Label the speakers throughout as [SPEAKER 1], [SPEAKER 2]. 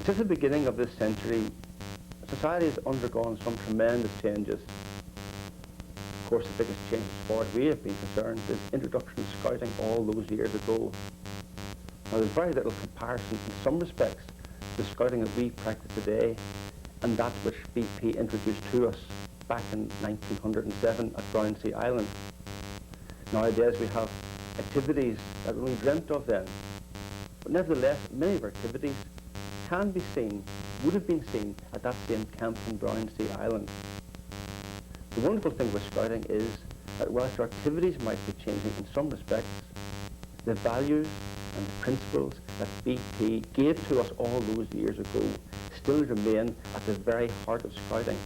[SPEAKER 1] Since the beginning of this century, society has undergone some tremendous changes. Of course, the biggest change as far as we have been concerned is introduction of scouting all those years ago. Now, there's very little comparison in some respects to the scouting that we practice today and that which BP introduced to us back in 1907 at Brownsea Island. Nowadays we have activities that we only dreamt of then, but nevertheless many of our activities can be seen, would have been seen at that same camp in Brownsea Island. The wonderful thing with scouting is that whilst our activities might be changing in some respects, the values and the principles that BP gave to us all those years ago still remain at the very heart of scouting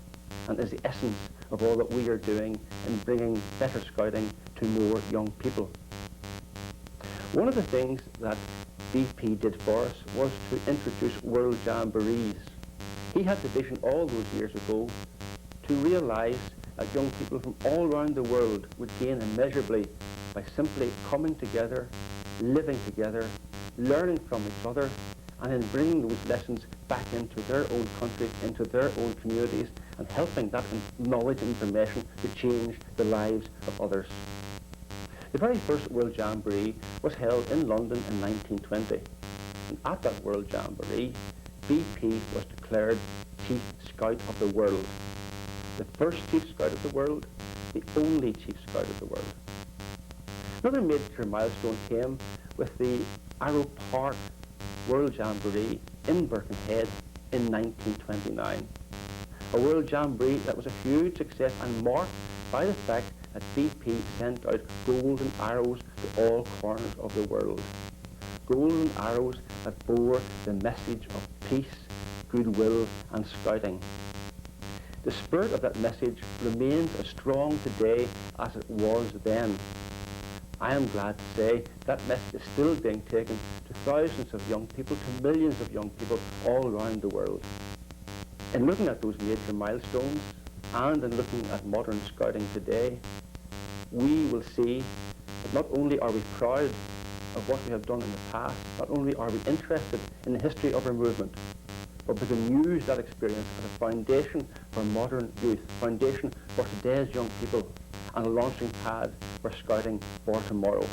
[SPEAKER 1] and is the essence of all that we are doing in bringing better scouting to more young people. One of the things that BP did for us was to introduce World Jamborees. He had the vision all those years ago to realise that young people from all around the world would gain immeasurably by simply coming together, living together, learning from each other, and in bringing those lessons back into their own countries, into their own communities, and helping that knowledge and information to change the lives of others. The very first World Jamboree was held in London in 1920, and at that World Jamboree, BP was declared Chief Scout of the world. The first Chief Scout of the world, the only Chief Scout of the world. Another major milestone came with the Arrow Park World Jamboree in Birkenhead in 1929. A World Jamboree that was a huge success and marked by the fact that BP sent out golden arrows to all corners of the world. Golden arrows that bore the message of peace, goodwill and scouting. The spirit of that message remains as strong today as it was then. I am glad to say that message is still being taken to thousands of young people, to millions of young people all around the world. In looking at those major milestones and in looking at modern scouting today, we will see that not only are we proud of what we have done in the past, not only are we interested in the history of our movement, but we can use that experience as a foundation for modern youth, foundation for today's young people, and a launching pad for scouting for tomorrow.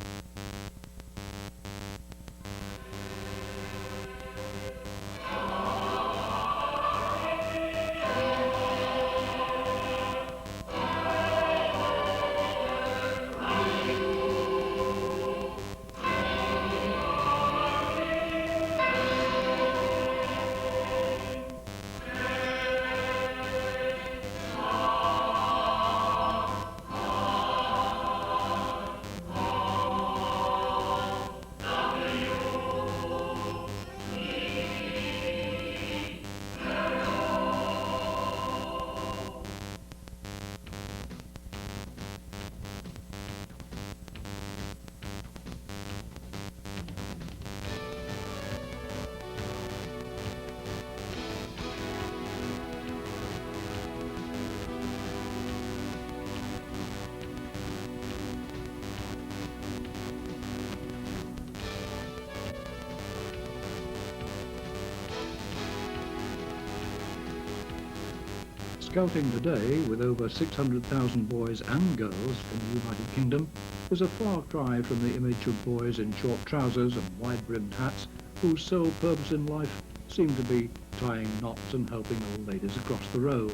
[SPEAKER 2] Scouting today, with over 600,000 boys and girls in the United Kingdom, is a far cry from the image of boys in short trousers and wide-brimmed hats whose sole purpose in life seemed to be tying knots and helping old ladies across the road.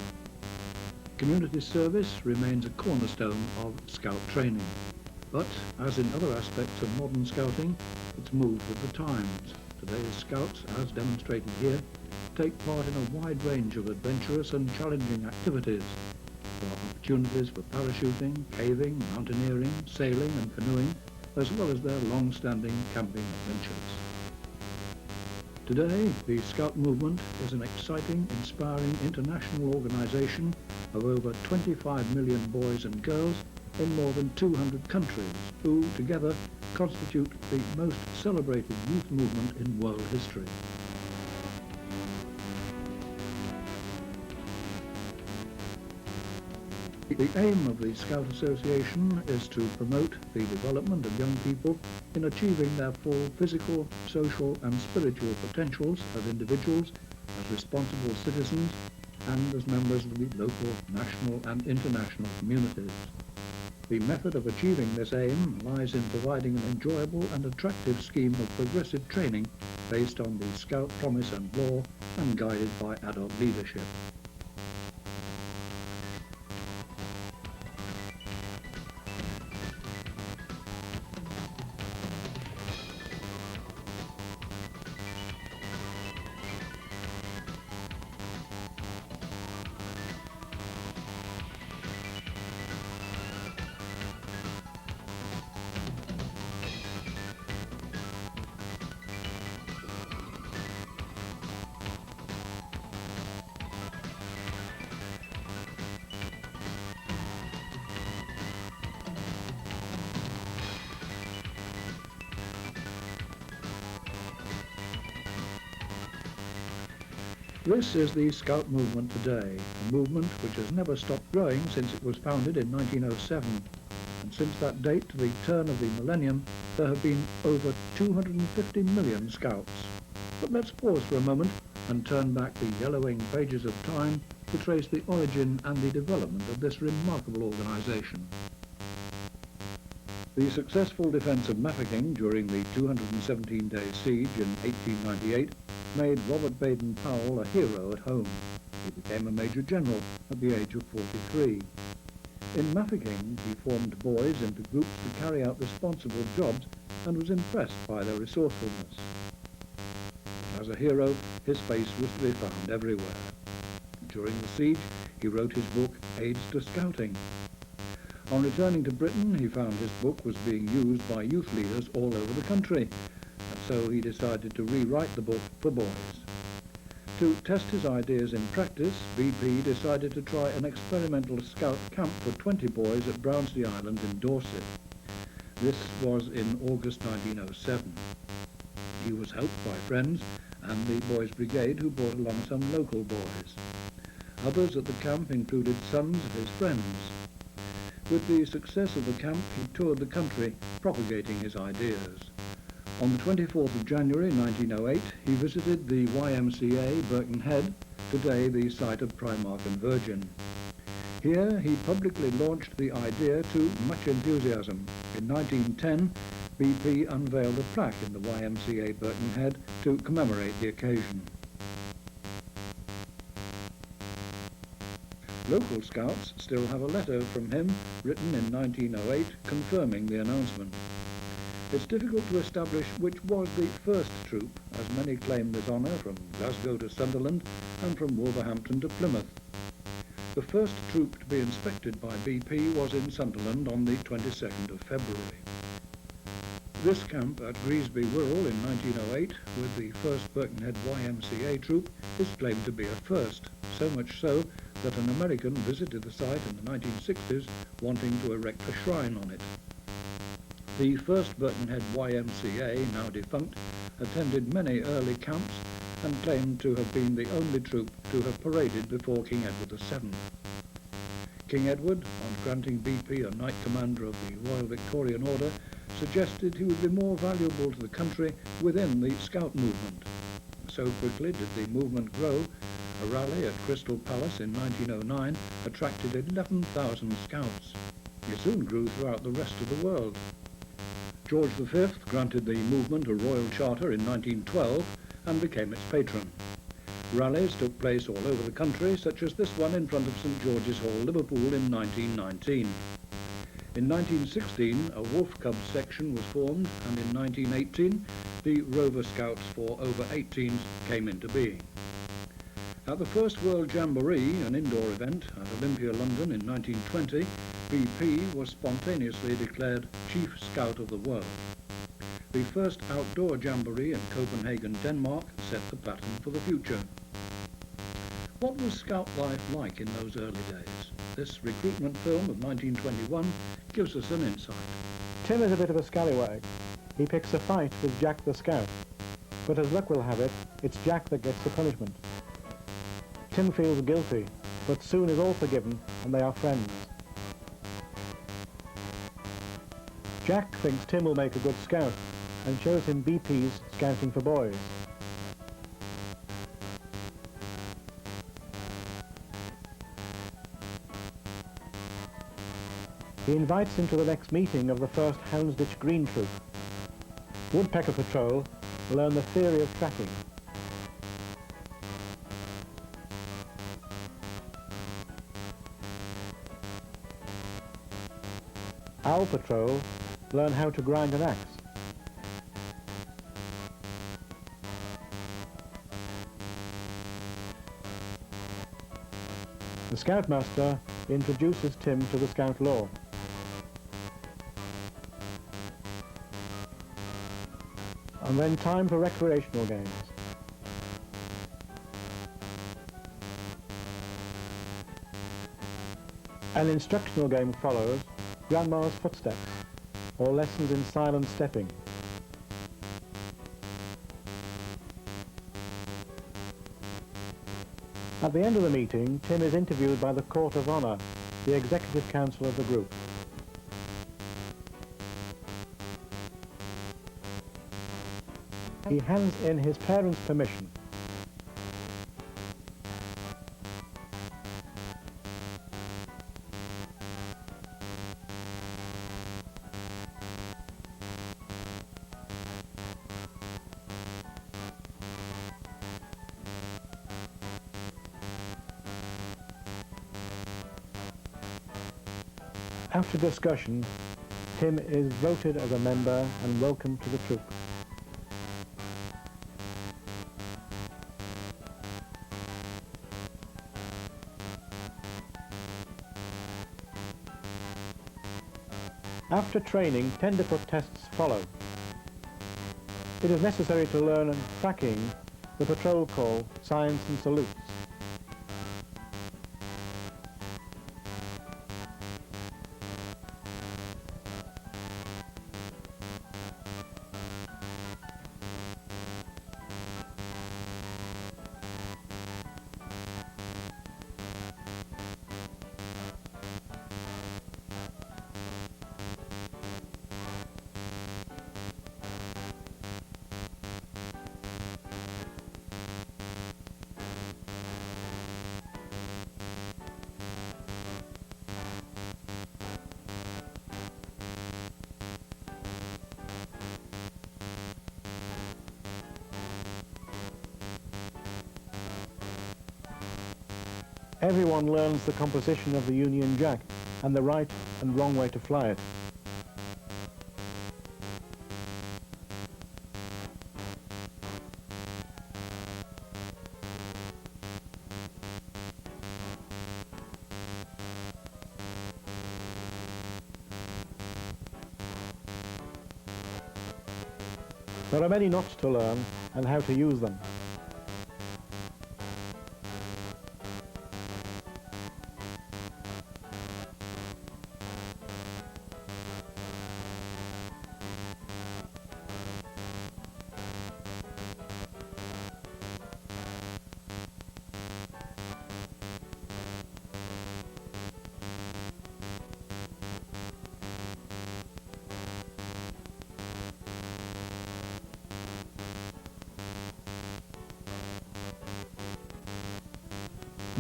[SPEAKER 2] Community service remains a cornerstone of Scout training, but as in other aspects of modern Scouting, it's moved with the times. Today's Scouts, as demonstrated here, take part in a wide range of adventurous and challenging activities. There are opportunities for parachuting, caving, mountaineering, sailing and canoeing, as well as their long-standing camping adventures. Today, the Scout movement is an exciting, inspiring international organisation of over 25 million boys and girls in more than 200 countries, who together constitute the most celebrated youth movement in world history. The aim of the Scout Association is to promote the development of young people in achieving their full physical, social and spiritual potentials as individuals as responsible citizens, and as members of the local, national and international communities. The method of achieving this aim lies in providing an enjoyable and attractive scheme of progressive training based on the Scout promise and law and guided by adult leadership. This is the Scout movement today, a movement which has never stopped growing since it was founded in 1907. And since that date to the turn of the millennium, there have been over 250 million Scouts. But let's pause for a moment and turn back the yellowing pages of time to trace the origin and the development of this remarkable organisation. The successful defence of Mafeking during the 217-day siege in 1898 made Robert Baden-Powell a hero at home. He became a Major General at the age of 43. In Mafeking, he formed boys into groups to carry out responsible jobs and was impressed by their resourcefulness. As a hero, his face was to be found everywhere. During the siege, he wrote his book, Aids to Scouting. On returning to Britain, he found his book was being used by youth leaders all over the country, and so he decided to rewrite the book for boys. To test his ideas in practice, BP decided to try an experimental scout camp for 20 boys at Brownsley Island in Dorset. This was in August 1907. He was helped by friends and the Boys' Brigade, who brought along some local boys. Others at the camp included sons of his friends. With the success of the camp, he toured the country, propagating his ideas. On the 24th of January 1908, he visited the YMCA Birkenhead, today the site of Primark and Virgin. Here, he publicly launched the idea to much enthusiasm. In 1910, BP unveiled a plaque in the YMCA Birkenhead to commemorate the occasion. Local Scouts still have a letter from him written in 1908 confirming the announcement. It's difficult to establish which was the first troop, as many claim this honour from Glasgow to Sunderland and from Wolverhampton to Plymouth. The first troop to be inspected by BP was in Sunderland on the 22nd of February. This camp at Greasby Wirral in 1908, with the first Birkenhead YMCA troop, is claimed to be a first, so much so that an American visited the site in the 1960s wanting to erect a shrine on it. The first Birkenhead YMCA, now defunct, attended many early camps and claimed to have been the only troop to have paraded before King Edward VII. King Edward, on granting BP a Knight Commander of the Royal Victorian Order, suggested he would be more valuable to the country within the Scout movement. So quickly did the movement grow, a rally at Crystal Palace in 1909 attracted 11,000 Scouts. It soon grew throughout the rest of the world. George V granted the movement a royal charter in 1912 and became its patron. Rallies took place all over the country, such as this one in front of St George's Hall, Liverpool in 1919. In 1916, a Wolf Cub section was formed, and in 1918, the Rover Scouts for over 18s came into being. At the first World Jamboree, an indoor event at Olympia, London in 1920, BP was spontaneously declared Chief Scout of the World. The first outdoor jamboree in Copenhagen, Denmark, set the pattern for the future. What was Scout life like in those early days? This recruitment film of 1921 gives us an insight.
[SPEAKER 3] Tim is a bit of a scallywag. He picks a fight with Jack the Scout. But as luck will have it, it's Jack that gets the punishment. Tim feels guilty, but soon is all forgiven and they are friends. Jack thinks Tim will make a good scout and shows him BP's Scouting for Boys. He invites him to the next meeting of the 1st Houndsditch Green Troop. Woodpecker Patrol learn the theory of tracking. Owl Patrol learn how to grind an axe. The Scoutmaster introduces Tim to the Scout law. And then time for recreational games. An instructional game follows, Grandma's Footsteps, or lessons in silent stepping. At the end of the meeting, Tim is interviewed by the Court of Honour, the executive council of the group. He hands in his parents' permission. After discussion, Tim is voted as a member and welcomed to the troop. After training, tenderfoot tests follow. It is necessary to learn tracking, the patrol call, signs and salutes. Everyone learns the composition of the Union Jack and the right and wrong way to fly it. There are many knots to learn and how to use them.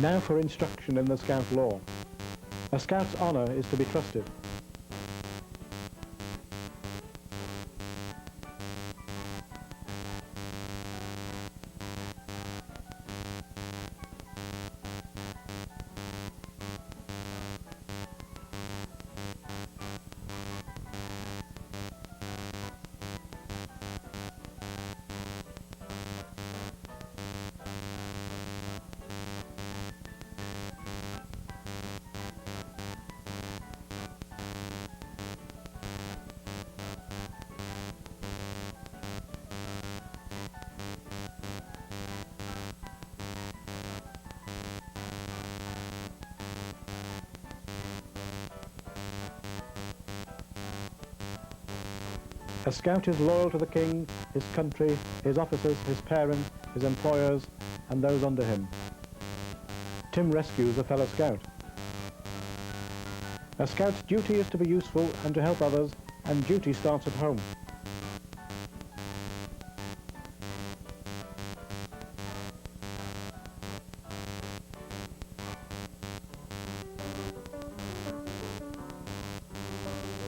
[SPEAKER 3] Now for instruction in the Scout law. A Scout's honour is to be trusted. A Scout is loyal to the King, his country, his officers, his parents, his employers, and those under him. Tim rescues a fellow Scout. A Scout's duty is to be useful and to help others, and duty starts at home.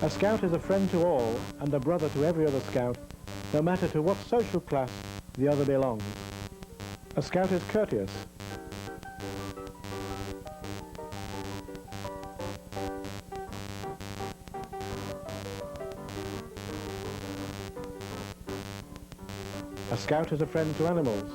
[SPEAKER 3] A scout is a friend to all and a brother to every other scout, no matter to what social class the other belongs. A scout is courteous. A scout is a friend to animals.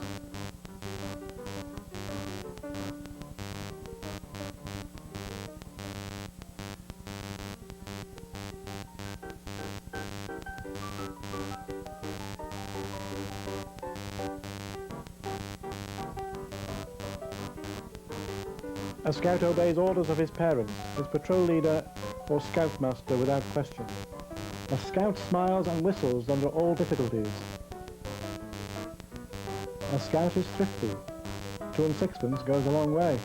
[SPEAKER 3] A scout obeys orders of his parents, his patrol leader or scoutmaster without question. A scout smiles and whistles under all difficulties. A scout is thrifty. 2 and 6pence goes a long way.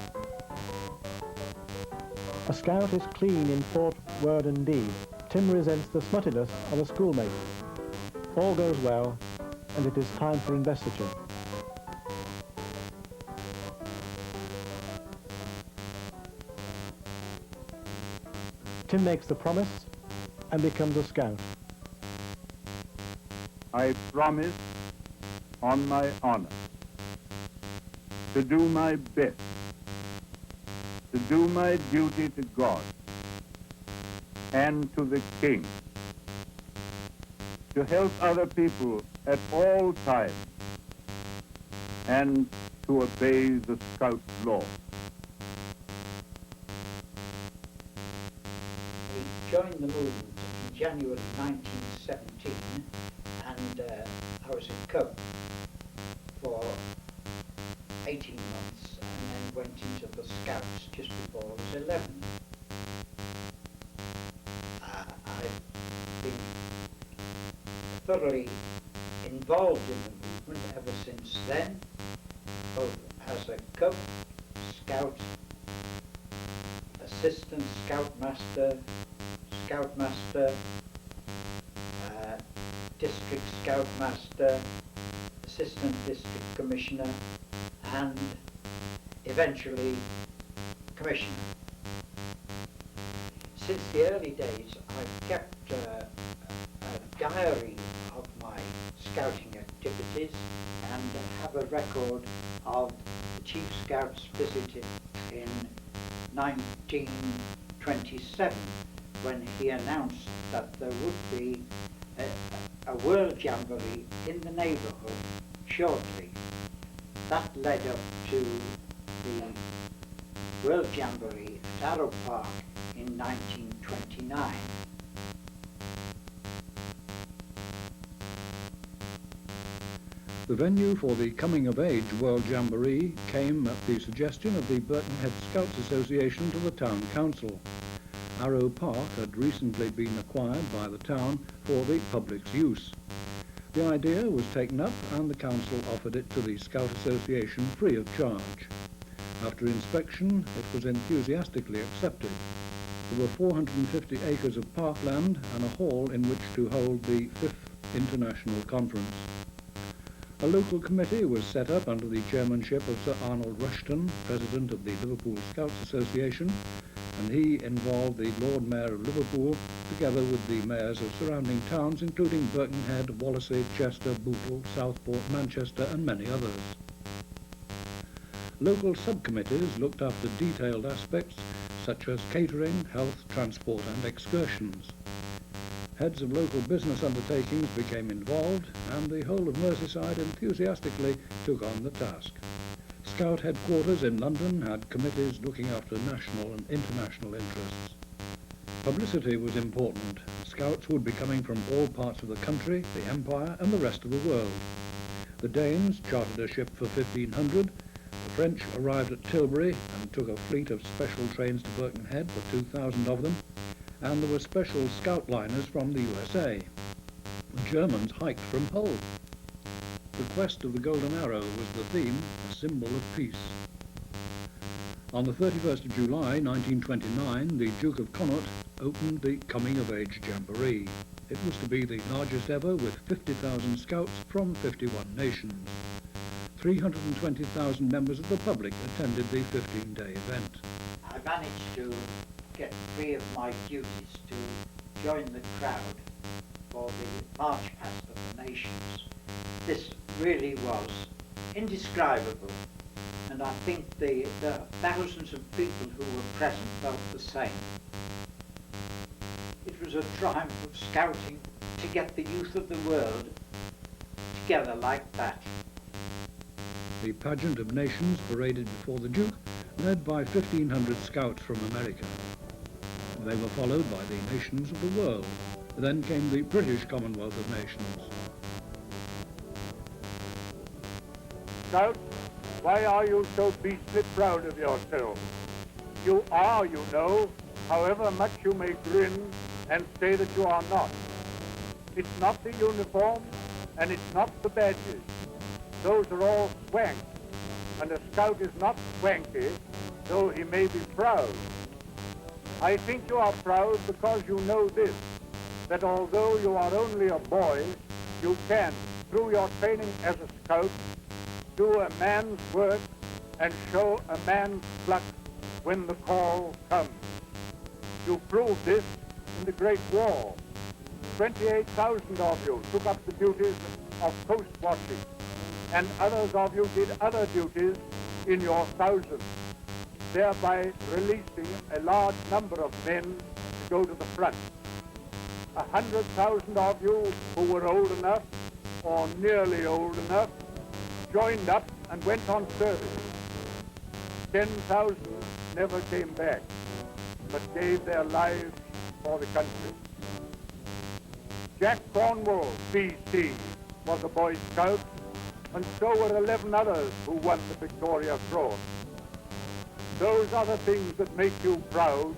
[SPEAKER 3] A scout is clean in thought, word and deed. Tim resents the smuttiness of a schoolmate. All goes well, and it is time for investiture. Tim makes the promise and becomes a scout.
[SPEAKER 4] I promise on my honor to do my best, to do my duty to God and to the King, to help other people at all times, and to obey the Scout law.
[SPEAKER 5] We joined the movement in January 1917, and I was a cub for 18 months and then went into the Scouts just before I was 11. I've been thoroughly involved in the movement ever since then, both as a cub, scout, assistant scoutmaster, district scoutmaster, assistant district commissioner, and eventually commissioner. Since the early days, I've kept a diary of my scouting activities and have a record of the Chief Scouts visited in 1927 when he announced that there would be a World Jamboree in the neighbourhood shortly. That led up to the World Jamboree at Arrow Park in 1929.
[SPEAKER 2] The venue for the Coming of Age World Jamboree came at the suggestion of the Birkenhead Scouts Association to the Town Council. Arrow Park had recently been acquired by the town for the public's use. The idea was taken up and the council offered it to the Scout Association free of charge. After inspection, it was enthusiastically accepted. There were 450 acres of parkland and a hall in which to hold the 5th International Conference. A local committee was set up under the chairmanship of Sir Arnold Rushton, President of the Liverpool Scouts Association, and he involved the Lord Mayor of Liverpool together with the mayors of surrounding towns including Birkenhead, Wallasey, Chester, Bootle, Southport, Manchester and many others. Local subcommittees looked after detailed aspects such as catering, health, transport and excursions. Heads of local business undertakings became involved and the whole of Merseyside enthusiastically took on the task. Scout headquarters in London had committees looking after national and international interests. Publicity was important. Scouts would be coming from all parts of the country, the Empire and the rest of the world. The Danes chartered a ship for 1,500, the French arrived at Tilbury and took a fleet of special trains to Birkenhead for 2,000 of them, and there were special scout liners from the USA. The Germans hiked from Hull. The quest of the Golden Arrow was the theme, a symbol of peace. On the 31st of July 1929, the Duke of Connaught opened the Coming of Age Jamboree. It was to be the largest ever with 50,000 scouts from 51 nations. 320,000 members of the public attended the 15-day event.
[SPEAKER 5] I managed to get free of my duties to join the crowd for the March Past of the Nations. This really was indescribable, and I think the thousands of people who were present felt the same. It was a triumph of scouting to get the youth of the world together like that.
[SPEAKER 2] The pageant of nations paraded before the Duke, led by 1,500 scouts from America. They were followed by the nations of the world. Then came the British Commonwealth of Nations.
[SPEAKER 4] Scouts, why are you so beastly proud of yourselves? You are, you know, however much you may grin and say that you are not. It's not the uniform, and it's not the badges. Those are all swank, and a scout is not swanky, though he may be proud. I think you are proud because you know this, that although you are only a boy, you can, through your training as a scout, do a man's work and show a man's pluck when the call comes. You proved this in the Great War. 28,000 of you took up the duties of coast watching, and others of you did other duties in your thousands, thereby releasing a large number of men to go to the front. 100,000 of you who were old enough, or nearly old enough, joined up and went on service. 10,000 never came back, but gave their lives for the country. Jack Cornwall, PC, was a Boy Scout, and so were 11 others who won the Victoria Cross. Those are the things that make you proud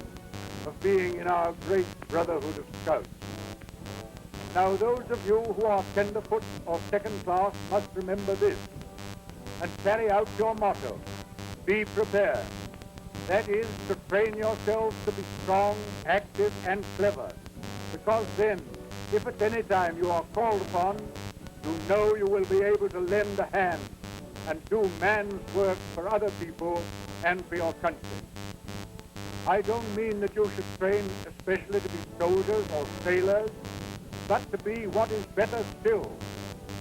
[SPEAKER 4] of being in our great brotherhood of Scouts. Now, those of you who are tenderfoot or second class must remember this and carry out your motto, be prepared. That is, to train yourselves to be strong, active, and clever, because then, if at any time you are called upon, you know you will be able to lend a hand and do man's work for other people and for your country. I don't mean that you should train especially to be soldiers or sailors, but to be what is better still,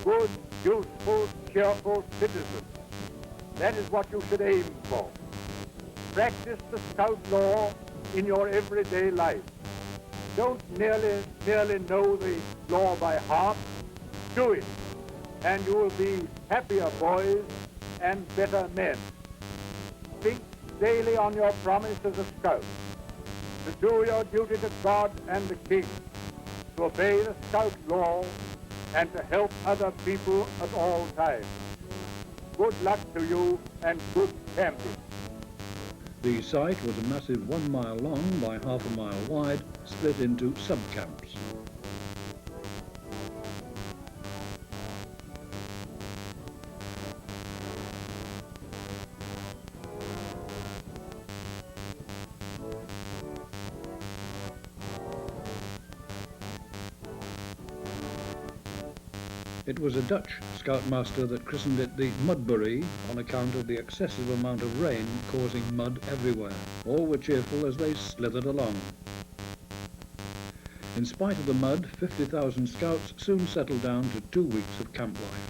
[SPEAKER 4] good, useful, cheerful citizens. That is what you should aim for. Practice the Scout law in your everyday life. Don't merely know the law by heart. Do it, and you will be happier boys and better men. Think daily on your promise as a Scout, to do your duty to God and the King, to obey the Scout law, and to help other people at all times. Good luck to you, and good camping.
[SPEAKER 2] The site was a massive 1 mile long by half a mile wide, split into sub-camps. It was a Dutch scoutmaster that christened it the Mudbury on account of the excessive amount of rain causing mud everywhere. All were cheerful as they slithered along. In spite of the mud, 50,000 scouts soon settled down to 2 weeks of camp life.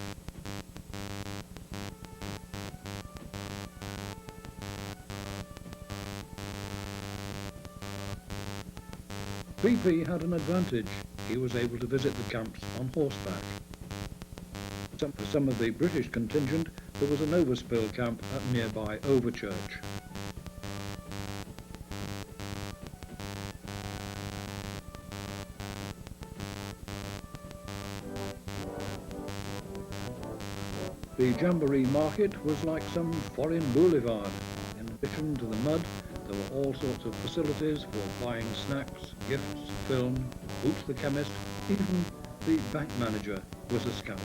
[SPEAKER 2] PP had an advantage. He was able to visit the camps on horseback. For some of the British contingent, there was an overspill camp at nearby Overchurch. The Jamboree Market was like some foreign boulevard. In addition to the mud, there were all sorts of facilities for buying snacks, gifts, film, Boots the chemist, even the bank manager was a scout.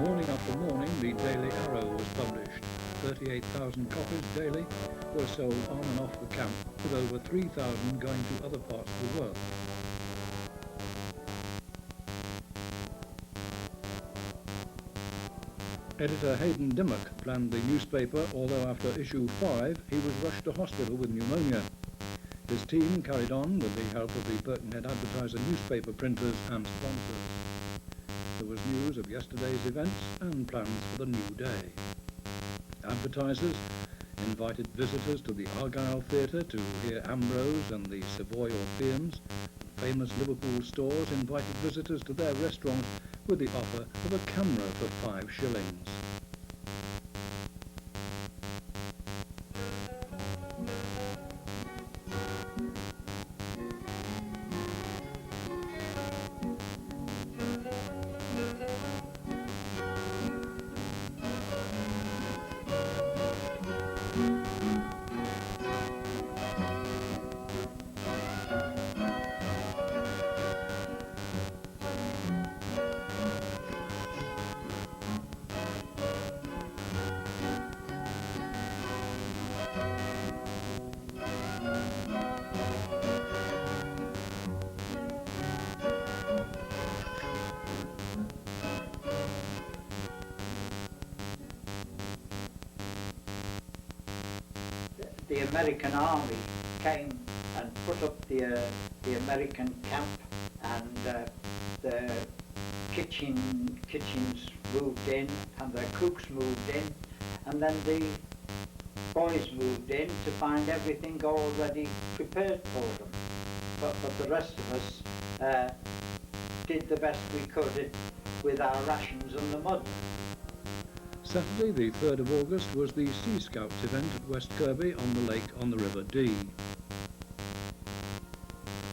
[SPEAKER 2] Morning after morning, the Daily Arrow was published. 38,000 copies daily were sold on and off the camp, with over 3,000 going to other parts of the world. Editor Hayden Dimmock planned the newspaper, although after issue 5 he was rushed to hospital with pneumonia. His team carried on with the help of the Birkenhead Advertiser newspaper printers and sponsors. There was news of yesterday's events and plans for the new day. Advertisers invited visitors to the Argyle Theatre to hear Ambrose and the Savoy Orpheums. Famous Liverpool stores invited visitors to their restaurants with the offer of a camera for 5 shillings.
[SPEAKER 5] The American Army came and put up the American camp, and the kitchens moved in, and the cooks moved in, and then the boys moved in to find everything already prepared for them. But the rest of us did the best we could with our rations and the mud.
[SPEAKER 2] Saturday, the 3rd of August, was the Sea Scouts event at West Kirby on the lake on the River Dee.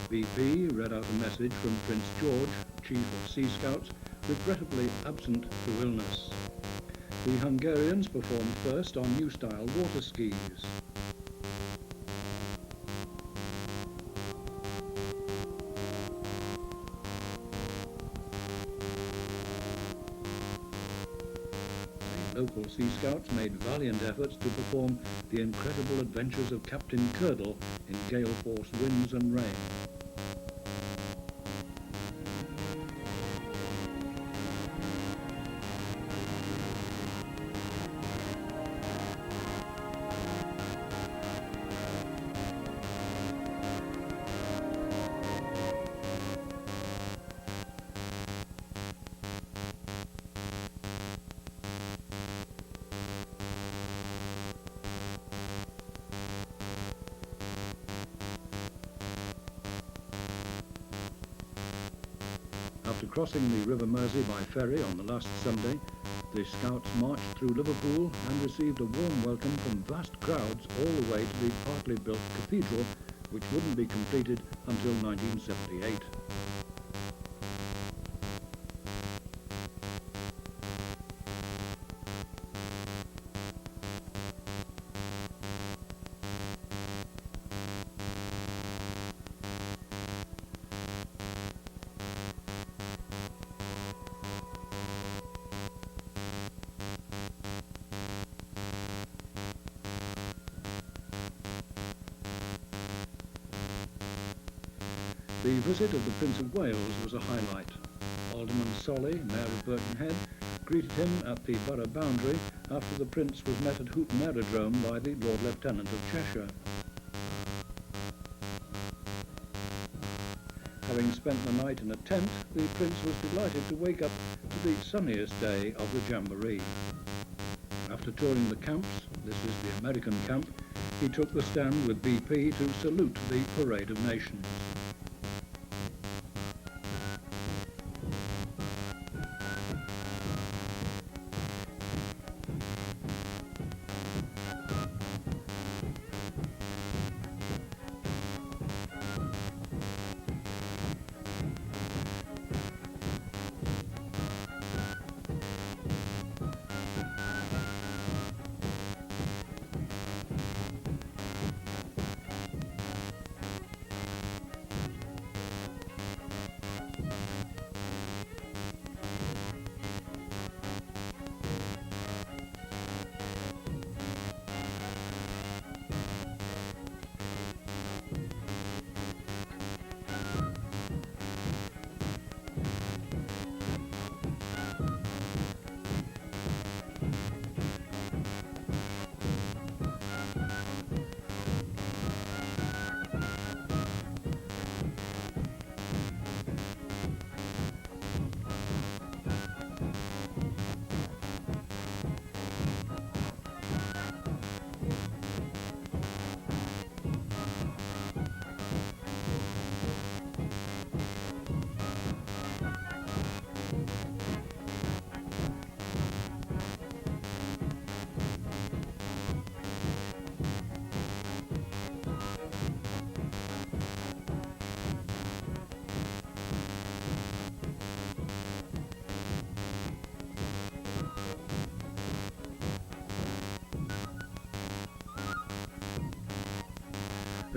[SPEAKER 2] BP read out a message from Prince George, Chief of Sea Scouts, regrettably absent through illness. The Hungarians performed first on new-style water skis. Local Sea Scouts made valiant efforts to perform the incredible adventures of Captain Curdle in gale-force winds and rain. After crossing the River Mersey by ferry on the last Sunday, the Scouts marched through Liverpool and received a warm welcome from vast crowds all the way to the partly built cathedral, which wouldn't be completed until 1978. The visit of the Prince of Wales was a highlight. Alderman Solly, Mayor of Birkenhead, greeted him at the borough boundary after the Prince was met at Hooton Aerodrome by the Lord Lieutenant of Cheshire. Having spent the night in a tent, the Prince was delighted to wake up to the sunniest day of the Jamboree. After touring the camps, this is the American camp, he took the stand with BP to salute the Parade of Nations.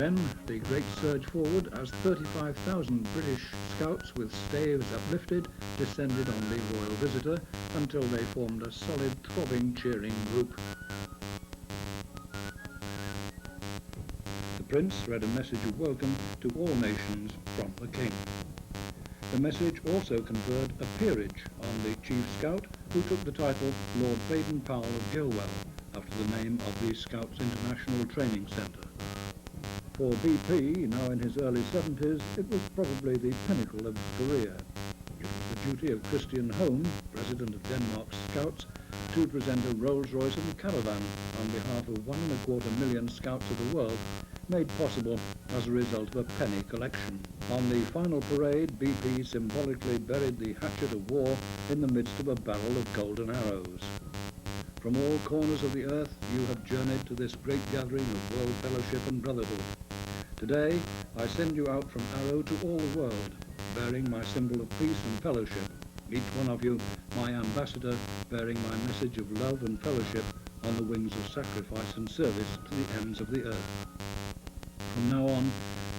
[SPEAKER 2] Then the great surge forward as 35,000 British scouts with staves uplifted descended on the royal visitor until they formed a solid, throbbing, cheering group. The Prince read a message of welcome to all nations from the King. The message also conferred a peerage on the Chief Scout, who took the title Lord Baden-Powell of Gilwell, after the name of the Scouts International Training Centre. For BP, now in his early 70s, it was probably the pinnacle of his career. It was the duty of Christian Home, President of Denmark's Scouts, to present a Rolls-Royce and caravan on behalf of 1.25 million Scouts of the world, made possible as a result of a penny collection. On the final parade, BP symbolically buried the hatchet of war in the midst of a barrel of golden arrows. From all corners of the earth, you have journeyed to this great gathering of world fellowship and brotherhood. Today, I send you out from Arrow to all the world, bearing my symbol of peace and fellowship, each one of you my ambassador, bearing my message of love and fellowship on the wings of sacrifice and service to the ends of the earth. From now on,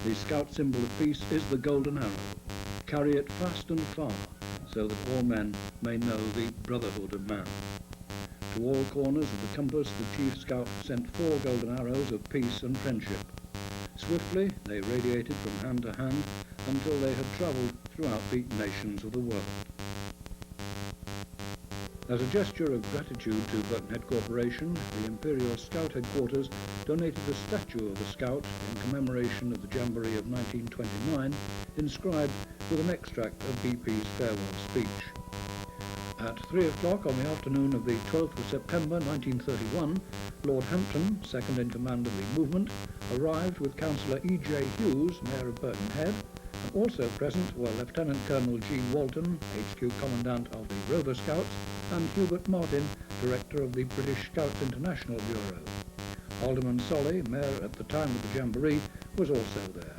[SPEAKER 2] the Scout symbol of peace is the golden arrow. Carry it fast and far, so that all men may know the brotherhood of man. To all corners of the compass, the Chief Scout sent 4 golden arrows of peace and friendship. Swiftly, they radiated from hand to hand until they had travelled throughout the nations of the world. As a gesture of gratitude to Birkenhead Corporation, the Imperial Scout Headquarters donated a statue of a Scout in commemoration of the Jamboree of 1929, inscribed with an extract of BP's farewell speech. At 3 o'clock on the afternoon of the 12th of September 1931, Lord Hampton, second in command of the movement, arrived with Councillor E.J. Hughes, Mayor of Birkenhead, and also present were Lieutenant Colonel G. Walton, HQ Commandant of the Rover Scouts, and Hubert Martin, Director of the British Scouts International Bureau. Alderman Solly, Mayor at the time of the Jamboree, was also there.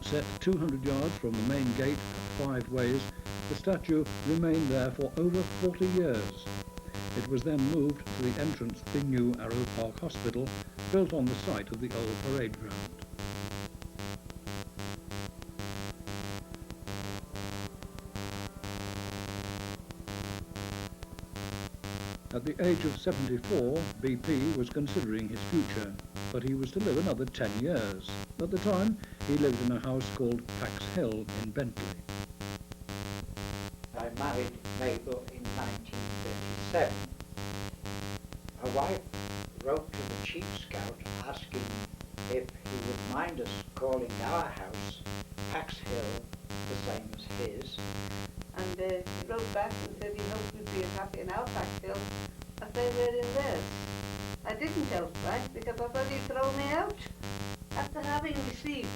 [SPEAKER 2] Set 200 yards from the main gate at 5 ways, the statue remained there for over 40 years. It was then moved to the entrance to the new Arrow Park Hospital, built on the site of the old parade ground. At the age of 74, BP was considering his future, but he was to live another 10 years. At the time, he lived in a house called Pax Hill in Bentley.
[SPEAKER 5] I married Mabel in 1937. My wife wrote to the Chief Scout asking if he would mind us calling our house Pax Hill, the same as his.
[SPEAKER 6] And he wrote back and said he hoped we'd be as happy in our Pax Hill as they were in theirs. I didn't help that because I thought he'd throw me out. After having received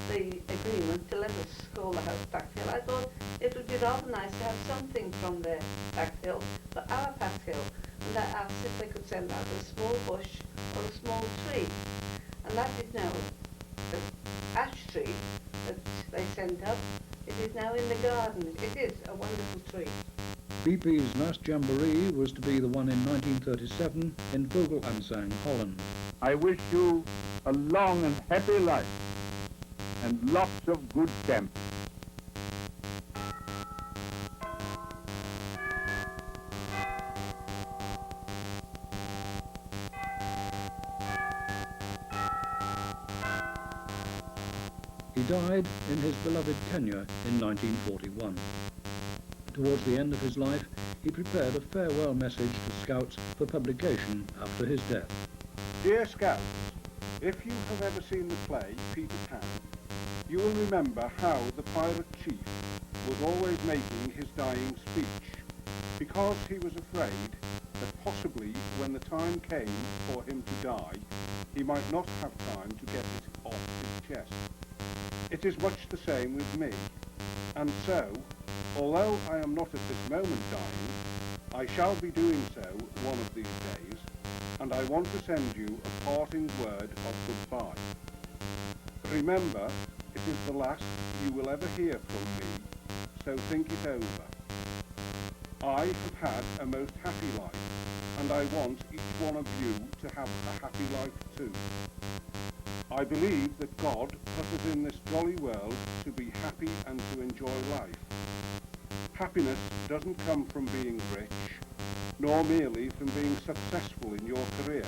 [SPEAKER 6] the agreement to let us call the house Pax Hill, I thought it would be rather nice to have something from their Pax Hill for our Pax Hill. And I asked if they could send out a small bush or a small tree. And that is now the ash tree that they sent up. It is now in the garden. It is a wonderful tree.
[SPEAKER 2] BP's last jamboree was to be the one in 1937 in Vogelensang, Holland.
[SPEAKER 4] I wish you a long and happy life and lots of good camp.
[SPEAKER 2] He died in his beloved Kenya in 1941. Towards the end of his life, he prepared a farewell message to Scouts for publication after his death.
[SPEAKER 7] Dear Scouts, if you have ever seen the play Peter Pan, you will remember how the pirate chief was always making his dying speech, because he was afraid that possibly when the time came for him to die, he might not have time to get it off his chest. It is much the same with me, and so, although I am not at this moment dying, I shall be doing so one of these days, and I want to send you a parting word of goodbye. Remember, it is the last you will ever hear from me, so think it over. I have had a most happy life, and I want each one of you to have a happy life too. I believe that God put us in this jolly world to be happy and to enjoy life. Happiness doesn't come from being rich, nor merely from being successful in your career,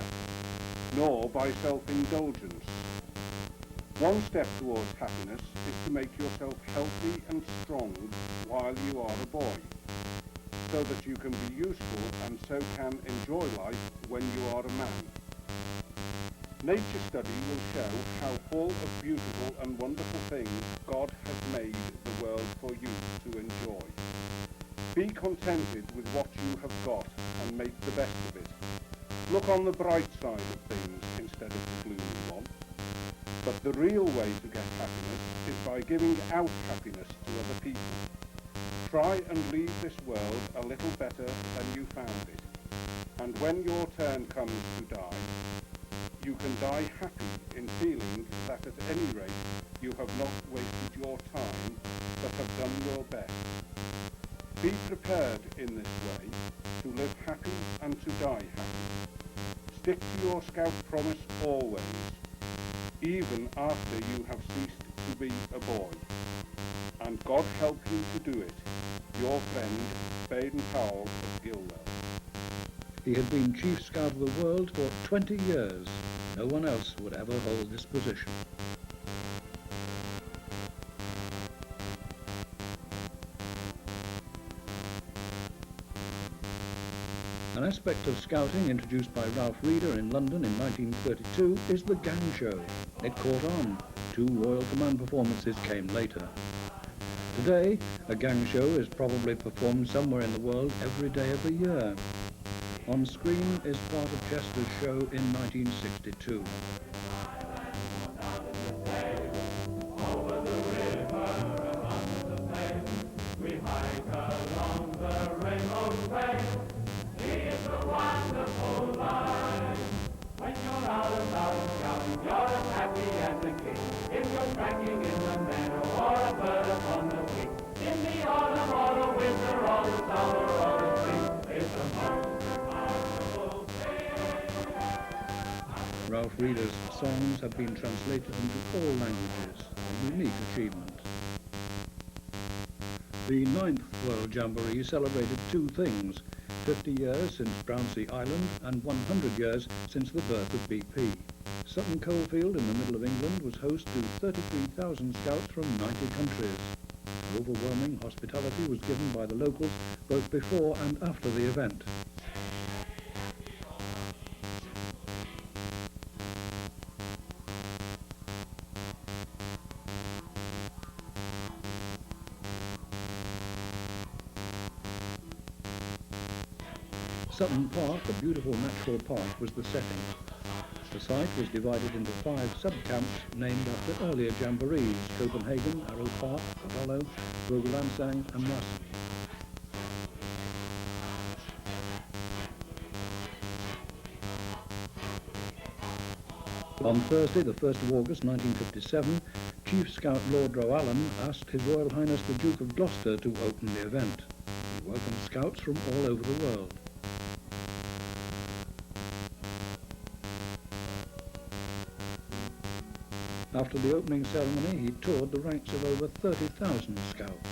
[SPEAKER 7] nor by self-indulgence. One step towards happiness is to make yourself healthy and strong while you are a boy, so that you can be useful and so can enjoy life when you are a man. Nature study will show how full of beautiful and wonderful things God has made the world for you to enjoy. Be contented with what you have got and make the best of it. Look on the bright side of things instead of the gloomy one. But the real way to get happiness is by giving out happiness to other people. Try and leave this world a little better than you found it. And when your turn comes to die, you can die happy in feeling that at any rate you have not wasted your time, but have done your best. Be prepared in this way to live happy and to die happy. Stick to your scout promise always, even after you have ceased to be a boy. And God help you to do it. Your friend, Baden Powell of Gilwell.
[SPEAKER 2] He had been Chief Scout of the world for 20 years. No one else would ever hold this position. An aspect of scouting introduced by Ralph Reeder in London in 1932 is the gang show. It caught on. 2 Royal Command performances came later. Today, a gang show is probably performed somewhere in the world every day of the year. On screen is part of Chester's show in 1962. Ralph Reeder's songs have been translated into all languages, a unique achievement. The 9th World Jamboree celebrated 2 things: 50 years since Brownsea Island and 100 years since the birth of BP. Sutton Coldfield in the middle of England was host to 33,000 scouts from 90 countries. Overwhelming hospitality was given by the locals both before and after the event. Sutton Park, a beautiful natural park, was the setting. The site was divided into 5 sub-camps named after earlier jamborees: Copenhagen, Arrow Park, Cavallo, Vogelansang and Wassen. On Thursday, the 1st of August 1957, Chief Scout Lord Roallan asked His Royal Highness the Duke of Gloucester to open the event. He welcomed scouts from all over the world. After the opening ceremony, he toured the ranks of over 30,000 scouts.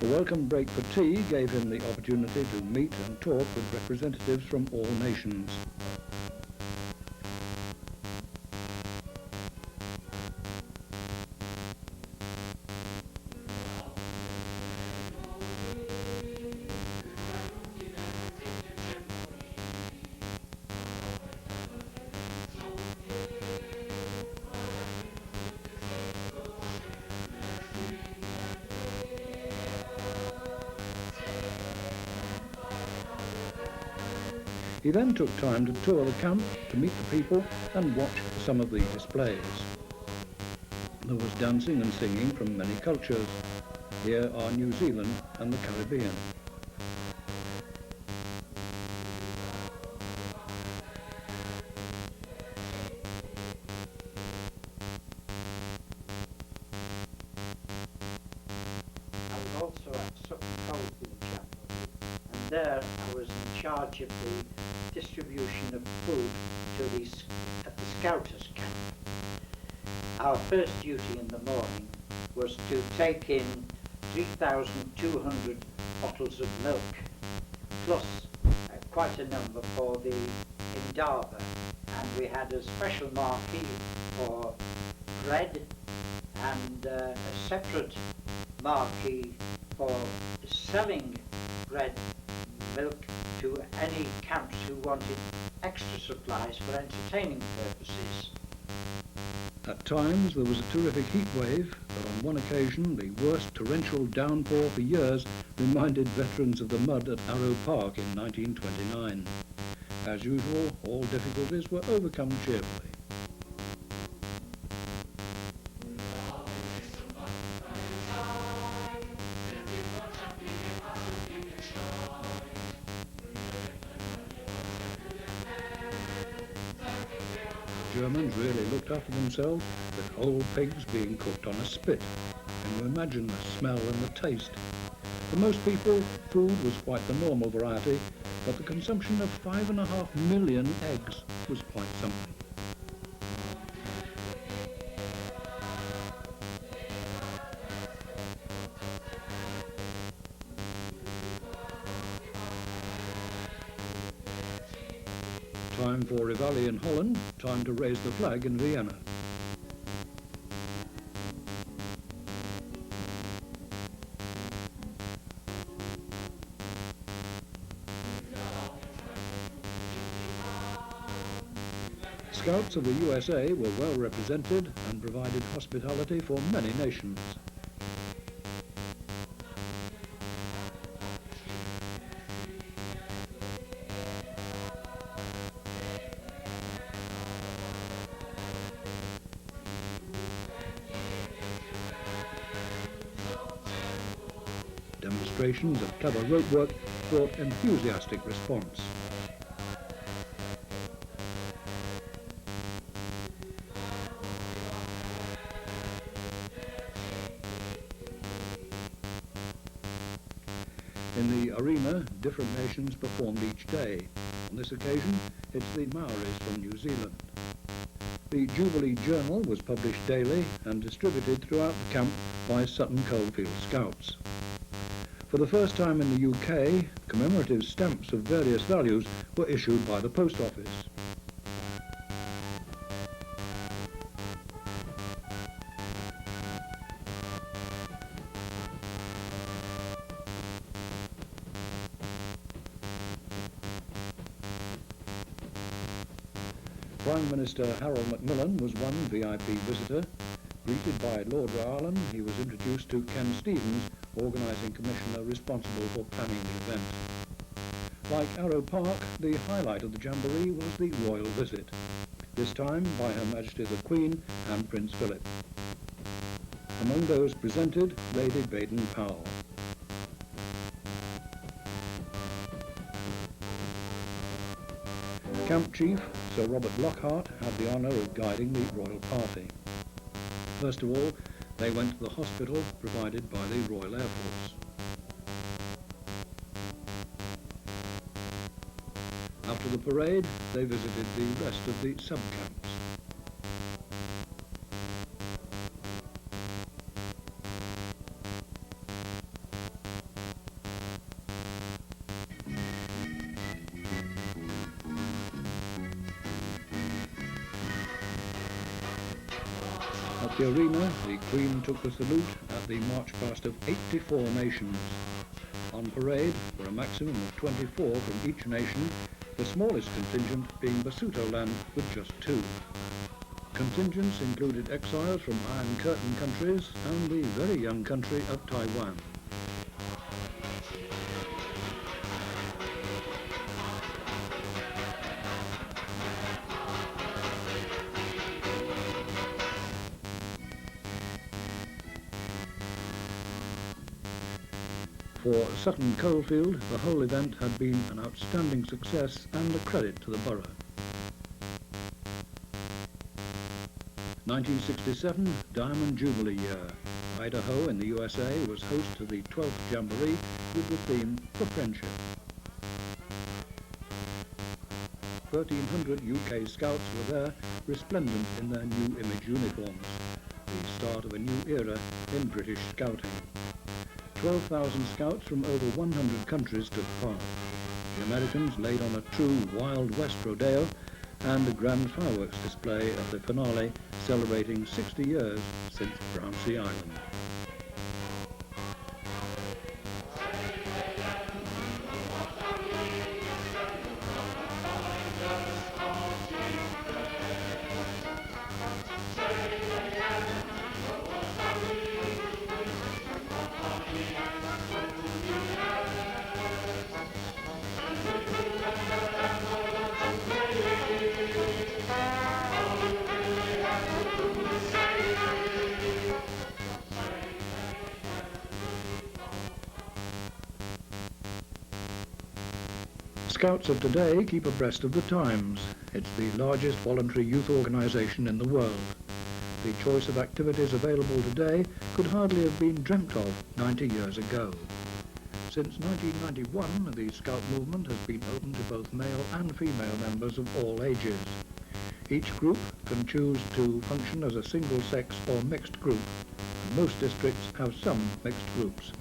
[SPEAKER 2] The welcome break for tea gave him the opportunity to meet and talk with representatives from all nations. He then took time to tour the camp, to meet the people and watch some of the displays. There was dancing and singing from many cultures. Here are New Zealand and the Caribbean.
[SPEAKER 5] Sutton Coldfield Jamboree, and there I was in charge of the distribution of food to at the Scouters camp. Our first duty in the morning was to take in 3,200 bottles of milk, plus quite a number for the Indaba, and we had a special marquee for bread and a separate marquee for selling bread, milk to any camps who wanted extra supplies for entertaining purposes.
[SPEAKER 2] At times there was a terrific heat wave, but on one occasion the worst torrential downpour for years reminded veterans of the mud at Arrow Park in 1929. As usual, all difficulties were overcome cheerfully. The Germans really looked after themselves, with whole pigs being cooked on a spit. Can you imagine the smell and the taste? For most people, food was quite the normal variety, but the consumption of 5.5 million eggs was quite something. Time for Reveille in Holland, time to raise the flag in Vienna. Scouts of the USA were well represented and provided hospitality for many nations. Demonstrations of clever rope work brought enthusiastic response. In the arena, different nations performed each day. On this occasion, it's the Maoris from New Zealand. The Jubilee Journal was published daily and distributed throughout the camp by Sutton Coldfield Scouts. For the first time in the UK, commemorative stamps of various values were issued by the post office. Prime Minister Harold Macmillan was one VIP visitor. Greeted by Lord Rowland, he was introduced to Ken Stevens, organising commissioner responsible for planning the event. Like Arrow Park, the highlight of the Jamboree was the royal visit, this time by Her Majesty the Queen and Prince Philip. Among those presented, Lady Baden-Powell. Camp Chief Sir Robert Lockhart had the honour of guiding the royal party. First of all, they went to the hospital provided by the Royal Air Force. After the parade, they visited the rest of the sub-camps. At the arena, the Queen took the salute at the march past of 84 nations. On parade were a maximum of 24 from each nation, the smallest contingent being Basutoland with just 2. Contingents included exiles from Iron Curtain countries and the very young country of Taiwan. For Sutton Coldfield, the whole event had been an outstanding success and a credit to the borough. 1967, Diamond Jubilee year. Idaho in the USA was host to the 12th Jamboree with the theme For Friendship. 1,300 UK Scouts were there, resplendent in their new image uniforms, the start of a new era in British Scouting. 12,000 Scouts from over 100 countries took part. The Americans laid on a true Wild West rodeo and a grand fireworks display at the finale celebrating 60 years since Brownsea Island. Scouts of today keep abreast of the times. It's the largest voluntary youth organisation in the world. The choice of activities available today could hardly have been dreamt of 90 years ago. Since 1991, the Scout movement has been open to both male and female members of all ages. Each group can choose to function as a single-sex or mixed group, and most districts have some mixed groups.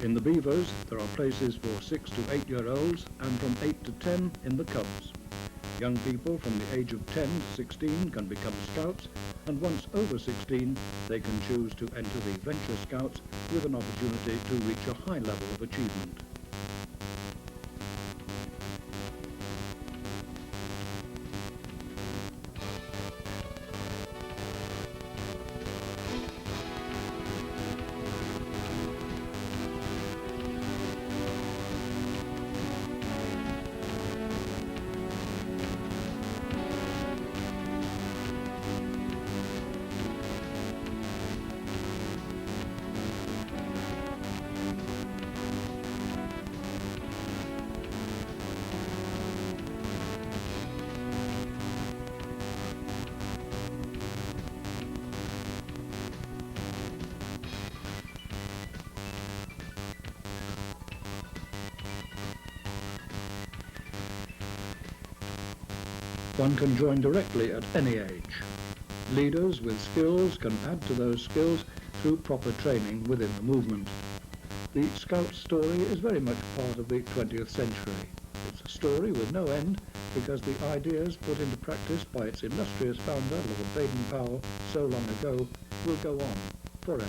[SPEAKER 2] In the Beavers, there are places for 6 to 8-year-olds and from 8 to 10 in the Cubs. Young people from the age of 10 to 16 can become Scouts, and once over 16, they can choose to enter the Venture Scouts with an opportunity to reach a high level of achievement. One can join directly at any age. Leaders with skills can add to those skills through proper training within the movement. The Scout story is very much part of the 20th century. It's a story with no end because the ideas put into practice by its illustrious founder, Lord Baden-Powell, so long ago, will go on forever.